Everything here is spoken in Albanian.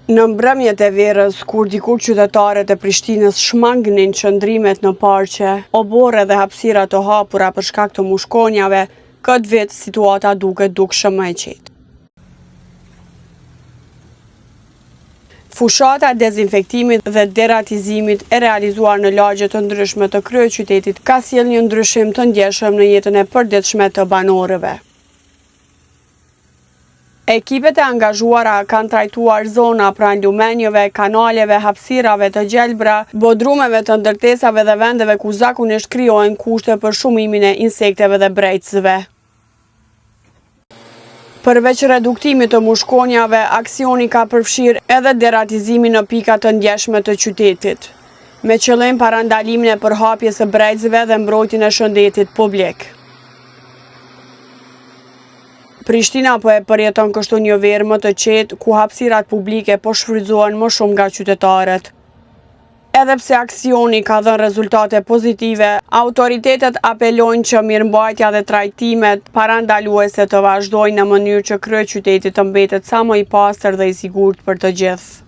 Në mbrëmjet e verës, kur dikur qytetarët e Prishtinës shmangnin qëndrimet në parqe, obore dhe hapësira të hapura për shkak të mushkonjave, këtë vit situata duket dukshëm më e qetë. Fushata e dezinfektimit dhe deratizimit e realizuar në lagje të ndryshme të kryeqytetit ka sjellë një ndryshim të ndjeshëm në jetën e përditshme të banorëve. Ekipet e angazhuara kanë trajtuar zona pranë lumenjeve, kanaleve, hapësirave të gjelbra, bodrumeve të ndërtesave dhe vendeve ku zakonisht krijohen kushte për shumimin e insekteve dhe brejtësve. Përveç reduktimit të mushkonjave, aksioni ka përfshirë edhe deratizimin në pika të ndjeshme të qytetit, me qëllim parandalimin e përhapjes së brejtësve dhe mbrojtjen e shëndetit publik. Prishtina po e përjeton kështu një verë më të qetë, ku hapësirat publike po shfrytëzohen më shumë nga qytetarët. Edhe pse aksioni ka dhënë rezultate pozitive, autoritetet apelojnë që mirëmbajtja dhe trajtimet parandaluese të vazhdojnë në mënyrë që kryeqyteti të mbetet sa më i pastër dhe i sigurt për të gjithë.